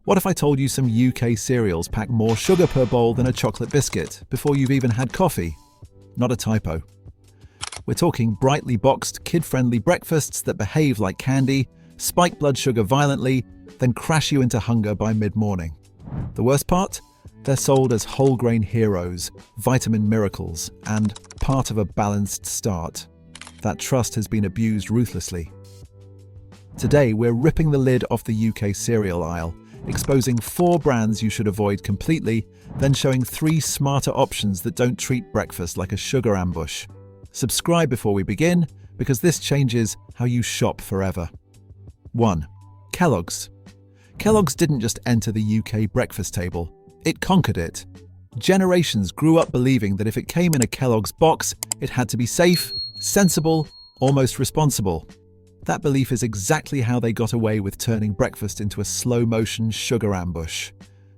What if I told you some UK cereals pack more sugar per bowl than a chocolate biscuit before you've even had coffee? Not a typo. We're talking brightly boxed, kid-friendly breakfasts that behave like candy, spike blood sugar violently, then crash you into hunger by mid-morning. The worst part? They're sold as whole grain heroes, vitamin miracles, and part of a balanced start. That trust has been abused ruthlessly. Today, we're ripping the lid off the UK cereal aisle, exposing 4 brands you should avoid completely, then showing 3 smarter options that don't treat breakfast like a sugar ambush. Subscribe before we begin, because this changes how you shop forever. 1. Kellogg's. Kellogg's didn't just enter the UK breakfast table, it conquered it. Generations grew up believing that if it came in a Kellogg's box, it had to be safe, sensible, almost responsible. That belief is exactly how they got away with turning breakfast into a slow-motion sugar ambush.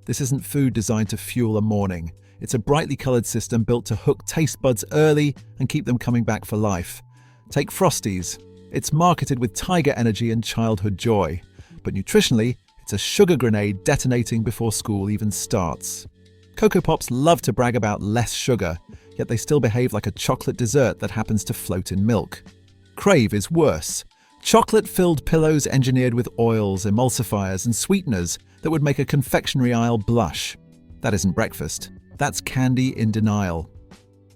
This isn't food designed to fuel a morning. It's a brightly coloured system built to hook taste buds early and keep them coming back for life. Take Frosties. It's marketed with tiger energy and childhood joy. But nutritionally, it's a sugar grenade detonating before school even starts. Cocoa Pops love to brag about less sugar, yet they still behave like a chocolate dessert that happens to float in milk. Crave is worse. Chocolate-filled pillows engineered with oils, emulsifiers, and sweeteners that would make a confectionery aisle blush. That isn't breakfast. That's candy in denial.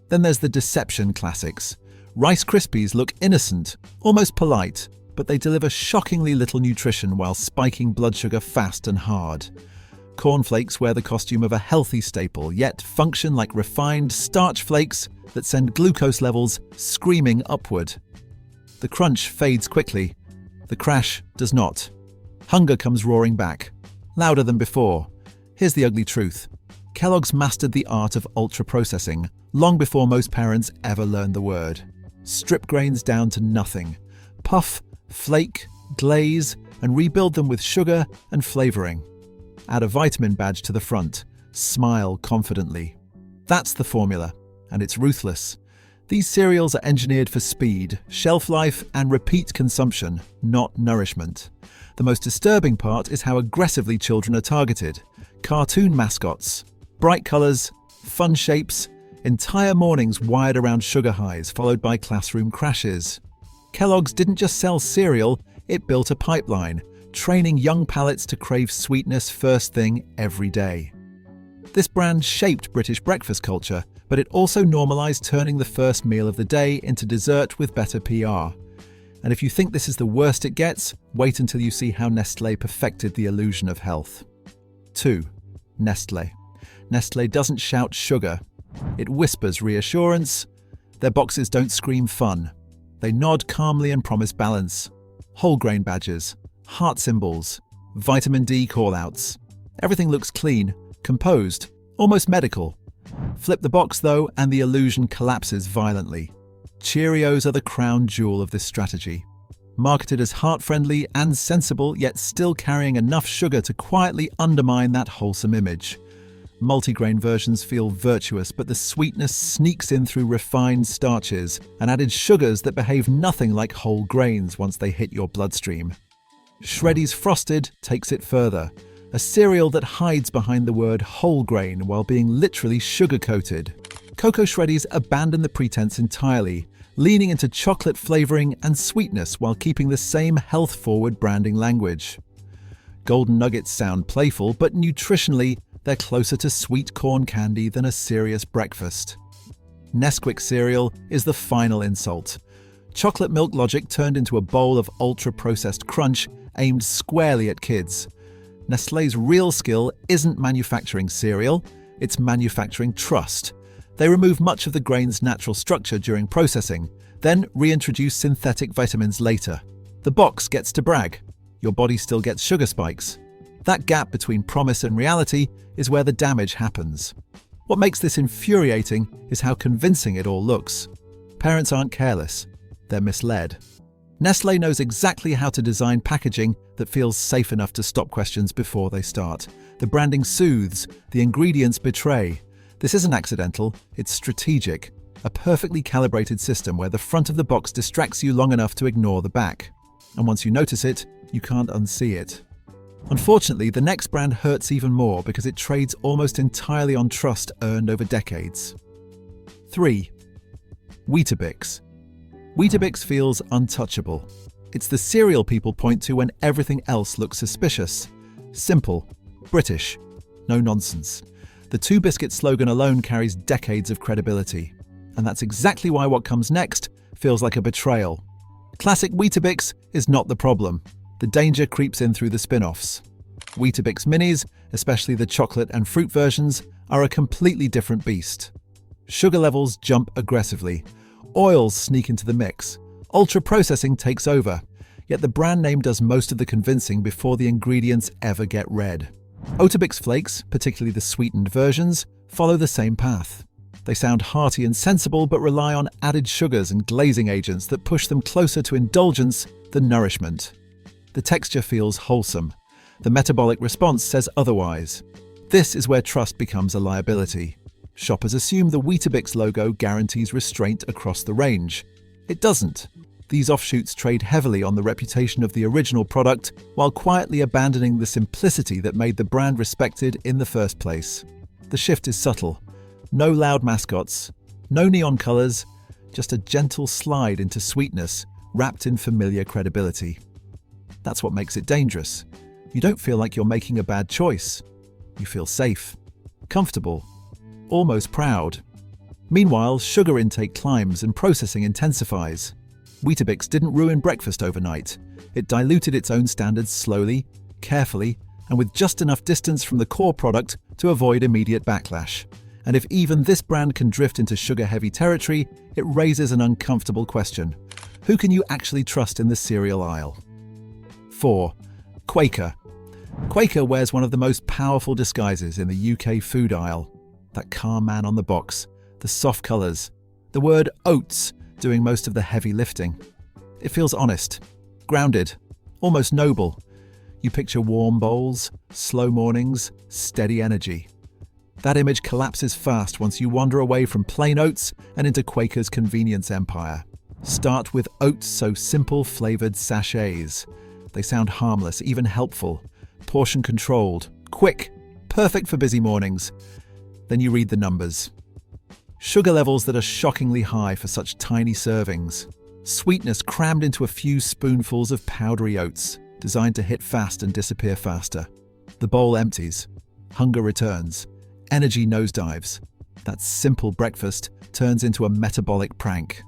Then there's the deception classics. Rice Krispies look innocent, almost polite, but they deliver shockingly little nutrition while spiking blood sugar fast and hard. Cornflakes wear the costume of a healthy staple, yet function like refined starch flakes that send glucose levels screaming upward. The crunch fades quickly. The crash does not. Hunger comes roaring back, louder than before. Here's the ugly truth. Kellogg's mastered the art of ultra-processing long before most parents ever learned the word. Strip grains down to nothing. Puff, flake, glaze, and rebuild them with sugar and flavoring. Add a vitamin badge to the front. Smile confidently. That's the formula, and it's ruthless. These cereals are engineered for speed, shelf life, and repeat consumption, not nourishment. The most disturbing part is how aggressively children are targeted. Cartoon mascots, bright colours, fun shapes, entire mornings wired around sugar highs followed by classroom crashes. Kellogg's didn't just sell cereal, it built a pipeline, training young palates to crave sweetness first thing every day. This brand shaped British breakfast culture, but it also normalised turning the first meal of the day into dessert with better PR. And if you think this is the worst it gets, wait until you see how Nestlé perfected the illusion of health. 2. Nestlé. Nestlé doesn't shout sugar. It whispers reassurance. Their boxes don't scream fun. They nod calmly and promise balance. Whole grain badges, heart symbols, vitamin D callouts. Everything looks clean, composed, almost medical. Flip the box though, and the illusion collapses violently. Cheerios are the crown jewel of this strategy. Marketed as heart-friendly and sensible, yet still carrying enough sugar to quietly undermine that wholesome image. Multigrain versions feel virtuous, but the sweetness sneaks in through refined starches and added sugars that behave nothing like whole grains once they hit your bloodstream. Shreddies Frosted takes it further. A cereal that hides behind the word whole grain while being literally sugar-coated. Cocoa Shreddies abandon the pretense entirely, leaning into chocolate flavouring and sweetness while keeping the same health-forward branding language. Golden Nuggets sound playful, but nutritionally, they're closer to sweet corn candy than a serious breakfast. Nesquik cereal is the final insult. Chocolate milk logic turned into a bowl of ultra-processed crunch aimed squarely at kids. Nestlé's real skill isn't manufacturing cereal, it's manufacturing trust. They remove much of the grain's natural structure during processing, then reintroduce synthetic vitamins later. The box gets to brag. Your body still gets sugar spikes. That gap between promise and reality is where the damage happens. What makes this infuriating is how convincing it all looks. Parents aren't careless, they're misled. Nestlé knows exactly how to design packaging that feels safe enough to stop questions before they start. The branding soothes, the ingredients betray. This isn't accidental, it's strategic. A perfectly calibrated system where the front of the box distracts you long enough to ignore the back. And once you notice it, you can't unsee it. Unfortunately, the next brand hurts even more because it trades almost entirely on trust earned over decades. 3. Weetabix. Weetabix feels untouchable. It's the cereal people point to when everything else looks suspicious. Simple, British, no nonsense. The two biscuit slogan alone carries decades of credibility. And that's exactly why what comes next feels like a betrayal. Classic Weetabix is not the problem. The danger creeps in through the spin-offs. Weetabix Minis, especially the chocolate and fruit versions, are a completely different beast. Sugar levels jump aggressively. Oils sneak into the mix. Ultra-processing takes over. Yet the brand name does most of the convincing before the ingredients ever get read. Weetabix flakes, particularly the sweetened versions, follow the same path. They sound hearty and sensible but rely on added sugars and glazing agents that push them closer to indulgence than nourishment. The texture feels wholesome. The metabolic response says otherwise. This is where trust becomes a liability. Shoppers assume the Weetabix logo guarantees restraint across the range. It doesn't. These offshoots trade heavily on the reputation of the original product while quietly abandoning the simplicity that made the brand respected in the first place. The shift is subtle. No loud mascots, no neon colors, just a gentle slide into sweetness wrapped in familiar credibility. That's what makes it dangerous. You don't feel like you're making a bad choice. You feel safe, comfortable, almost proud. Meanwhile, sugar intake climbs and processing intensifies. Weetabix didn't ruin breakfast overnight. It diluted its own standards slowly, carefully, and with just enough distance from the core product to avoid immediate backlash. And if even this brand can drift into sugar-heavy territory, it raises an uncomfortable question. Who can you actually trust in the cereal aisle? 4. Quaker. Quaker wears one of the most powerful disguises in the UK food aisle. That calm man on the box, the soft colours, the word oats doing most of the heavy lifting. It feels honest, grounded, almost noble. You picture warm bowls, slow mornings, steady energy. That image collapses fast once you wander away from plain oats and into Quaker's convenience empire. Start with oats so simple flavoured sachets. They sound harmless, even helpful. Portion controlled, quick, perfect for busy mornings. Then you read the numbers. Sugar levels that are shockingly high for such tiny servings. Sweetness crammed into a few spoonfuls of powdery oats, designed to hit fast and disappear faster. The bowl empties. Hunger returns. Energy nosedives. That simple breakfast turns into a metabolic prank.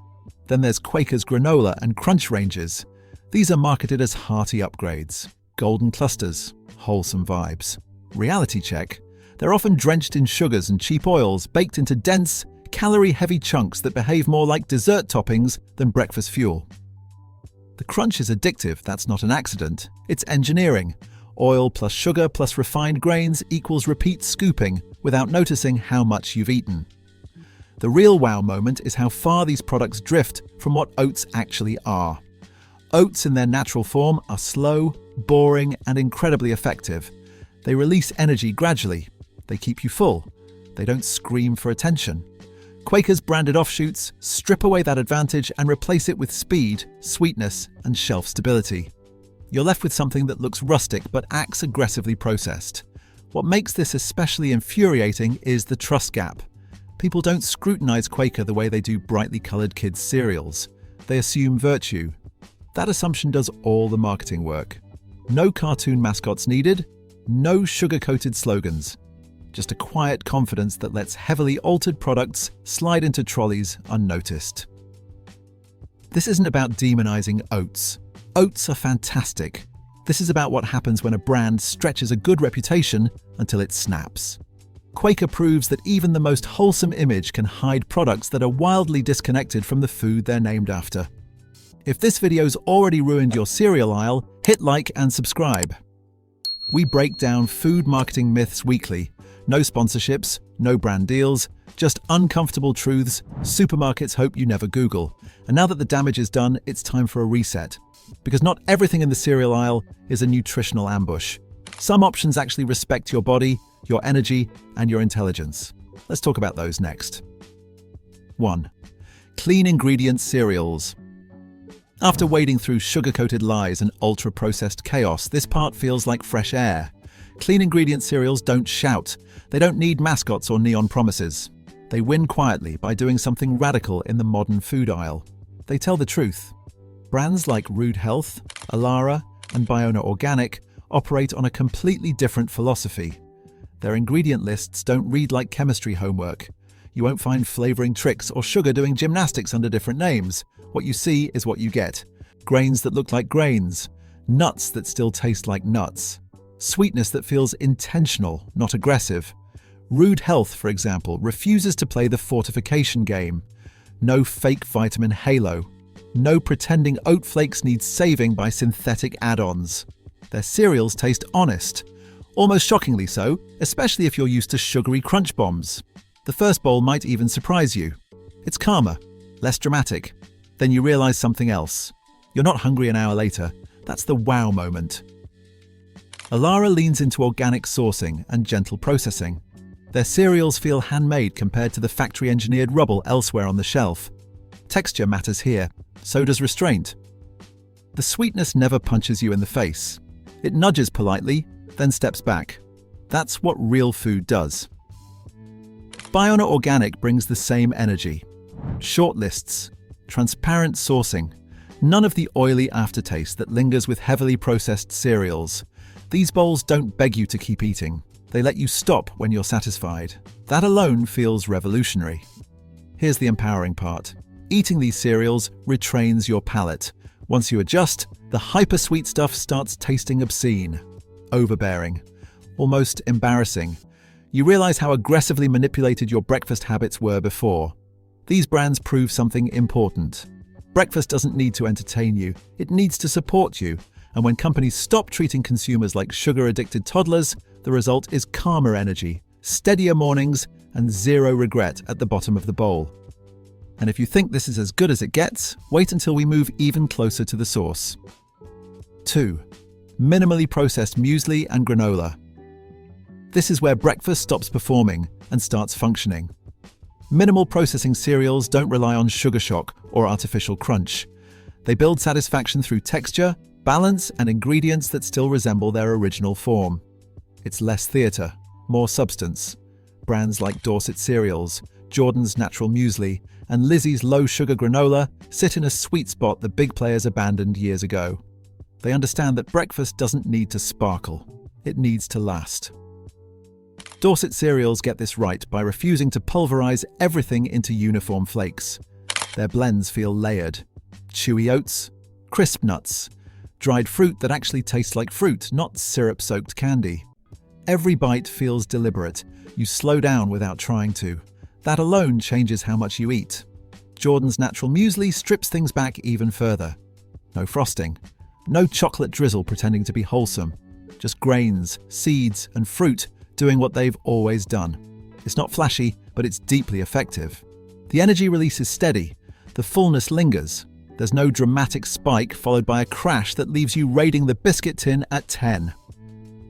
Then there's Quaker's granola and crunch ranges. These are marketed as hearty upgrades. Golden clusters, wholesome vibes. Reality check. They're often drenched in sugars and cheap oils, baked into dense, calorie-heavy chunks that behave more like dessert toppings than breakfast fuel. The crunch is addictive, that's not an accident. It's engineering. Oil plus sugar plus refined grains equals repeat scooping without noticing how much you've eaten. The real wow moment is how far these products drift from what oats actually are. Oats in their natural form are slow, boring, and incredibly effective. They release energy gradually. They keep you full. They don't scream for attention. Quaker's branded offshoots strip away that advantage and replace it with speed, sweetness, and shelf stability. You're left with something that looks rustic but acts aggressively processed. What makes this especially infuriating is the trust gap. People don't scrutinize Quaker the way they do brightly colored kids' cereals. They assume virtue. That assumption does all the marketing work. No cartoon mascots needed, no sugar-coated slogans. Just a quiet confidence that lets heavily altered products slide into trolleys unnoticed. This isn't about demonizing oats. Oats are fantastic. This is about what happens when a brand stretches a good reputation until it snaps. Quaker proves that even the most wholesome image can hide products that are wildly disconnected from the food they're named after. If this video's already ruined your cereal aisle, hit like and subscribe. We break down food marketing myths weekly. No sponsorships, no brand deals, just uncomfortable truths supermarkets hope you never Google. And now that the damage is done, it's time for a reset. Because not everything in the cereal aisle is a nutritional ambush. Some options actually respect your body, your energy, and your intelligence. Let's talk about those next. 1. Clean ingredient cereals. After wading through sugar-coated lies and ultra-processed chaos, this part feels like fresh air. Clean ingredient cereals don't shout. They don't need mascots or neon promises. They win quietly by doing something radical in the modern food aisle. They tell the truth. Brands like Rude Health, Alara, and Biona Organic operate on a completely different philosophy. Their ingredient lists don't read like chemistry homework. You won't find flavoring tricks or sugar doing gymnastics under different names. What you see is what you get. Grains that look like grains. Nuts that still taste like nuts. Sweetness that feels intentional, not aggressive. Rude Health, for example, refuses to play the fortification game. No fake vitamin halo. No pretending oat flakes need saving by synthetic add-ons. Their cereals taste honest. Almost shockingly so, especially if you're used to sugary crunch bombs. The first bowl might even surprise you. It's calmer, less dramatic. Then you realize something else. You're not hungry an hour later. That's the wow moment. Alara leans into organic sourcing and gentle processing. Their cereals feel handmade compared to the factory-engineered rubble elsewhere on the shelf. Texture matters here, so does restraint. The sweetness never punches you in the face. It nudges politely, then steps back. That's what real food does. Biona Organic brings the same energy. Short lists, transparent sourcing, none of the oily aftertaste that lingers with heavily processed cereals. These bowls don't beg you to keep eating. They let you stop when you're satisfied. That alone feels revolutionary. Here's the empowering part. Eating these cereals retrains your palate. Once you adjust, the hyper-sweet stuff starts tasting obscene, overbearing, almost embarrassing. You realize how aggressively manipulated your breakfast habits were before. These brands prove something important. Breakfast doesn't need to entertain you, it needs to support you. And when companies stop treating consumers like sugar-addicted toddlers, the result is calmer energy, steadier mornings, and zero regret at the bottom of the bowl. And if you think this is as good as it gets, wait until we move even closer to the source. 2. Minimally processed muesli and granola. This is where breakfast stops performing and starts functioning. Minimal processing cereals don't rely on sugar shock or artificial crunch. They build satisfaction through texture, balance, and ingredients that still resemble their original form. It's less theatre, more substance. Brands like Dorset Cereals, Jordan's Natural Muesli, and Lizzie's low-sugar granola sit in a sweet spot the big players abandoned years ago. They understand that breakfast doesn't need to sparkle. It needs to last. Dorset Cereals get this right by refusing to pulverize everything into uniform flakes. Their blends feel layered. Chewy oats, crisp nuts, dried fruit that actually tastes like fruit, not syrup-soaked candy. Every bite feels deliberate. You slow down without trying to. That alone changes how much you eat. Jordan's Natural Muesli strips things back even further. No frosting. No chocolate drizzle pretending to be wholesome. Just grains, seeds, and fruit doing what they've always done. It's not flashy, but it's deeply effective. The energy release is steady. The fullness lingers. There's no dramatic spike followed by a crash that leaves you raiding the biscuit tin at 10.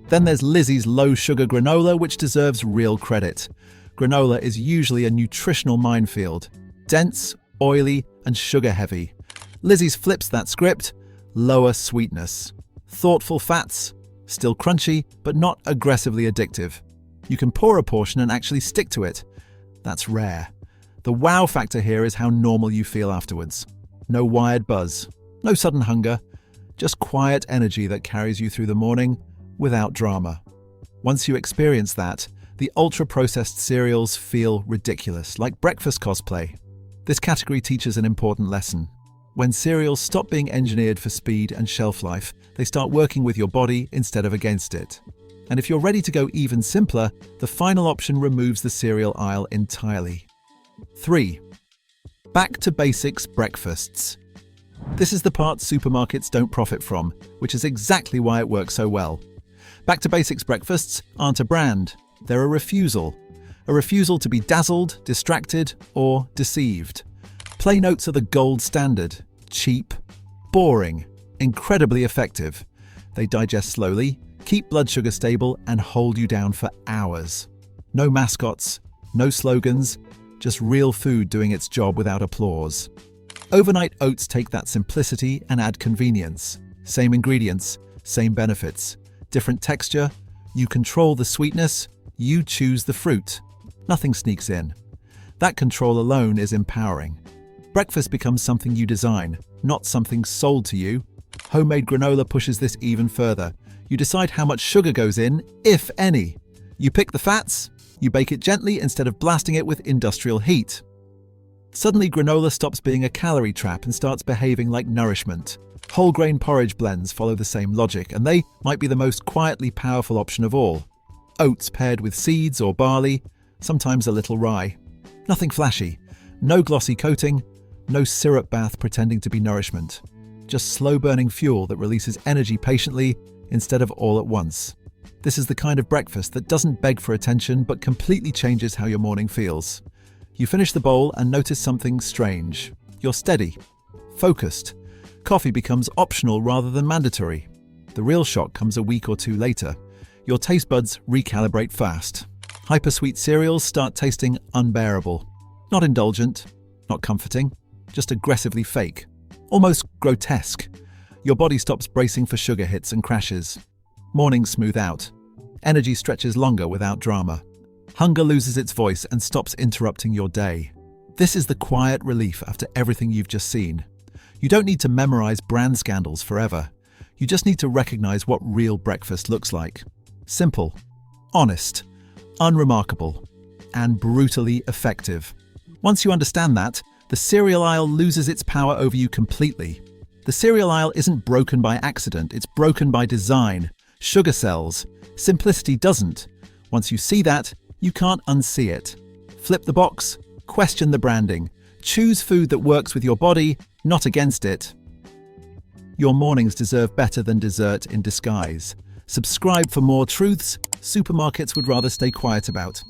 Then there's Lizzie's low-sugar granola, which deserves real credit. Granola is usually a nutritional minefield. Dense, oily, and sugar-heavy. Lizzie's flips that script. Lower sweetness. Thoughtful fats. Still crunchy, but not aggressively addictive. You can pour a portion and actually stick to it. That's rare. The wow factor here is how normal you feel afterwards. No wired buzz. No sudden hunger. Just quiet energy that carries you through the morning without drama. Once you experience that, the ultra-processed cereals feel ridiculous, like breakfast cosplay. This category teaches an important lesson. When cereals stop being engineered for speed and shelf life, they start working with your body instead of against it. And if you're ready to go even simpler, the final option removes the cereal aisle entirely. 3. Back to basics breakfasts. This is the part supermarkets don't profit from, which is exactly why it works so well. Back to basics breakfasts aren't a brand. They're a refusal. A refusal to be dazzled, distracted, or deceived. Plain oats are the gold standard. Cheap, boring, incredibly effective. They digest slowly, keep blood sugar stable, and hold you down for hours. No mascots, no slogans, just real food doing its job without applause. Overnight oats take that simplicity and add convenience. Same ingredients, same benefits. Different texture, you control the sweetness, you choose the fruit. Nothing sneaks in. That control alone is empowering. Breakfast becomes something you design, not something sold to you. Homemade granola pushes this even further. You decide how much sugar goes in, if any. You pick the fats, you bake it gently instead of blasting it with industrial heat. Suddenly, granola stops being a calorie trap and starts behaving like nourishment. Whole grain porridge blends follow the same logic, and they might be the most quietly powerful option of all. Oats paired with seeds or barley, sometimes a little rye. Nothing flashy, no glossy coating, no syrup bath pretending to be nourishment. Just slow-burning fuel that releases energy patiently instead of all at once. This is the kind of breakfast that doesn't beg for attention but completely changes how your morning feels. You finish the bowl and notice something strange. You're steady, focused. Coffee becomes optional rather than mandatory. The real shock comes a week or two later. Your taste buds recalibrate fast. Hypersweet cereals start tasting unbearable. Not indulgent, not comforting, just aggressively fake. Almost grotesque. Your body stops bracing for sugar hits and crashes. Mornings smooth out. Energy stretches longer without drama. Hunger loses its voice and stops interrupting your day. This is the quiet relief after everything you've just seen. You don't need to memorize brand scandals forever. You just need to recognize what real breakfast looks like. Simple, honest, unremarkable, and brutally effective. Once you understand that, the cereal aisle loses its power over you completely. The cereal aisle isn't broken by accident, it's broken by design. Sugar sells. Simplicity doesn't. Once you see that, you can't unsee it. Flip the box, question the branding. Choose food that works with your body, not against it. Your mornings deserve better than dessert in disguise. Subscribe for more truths supermarkets would rather stay quiet about.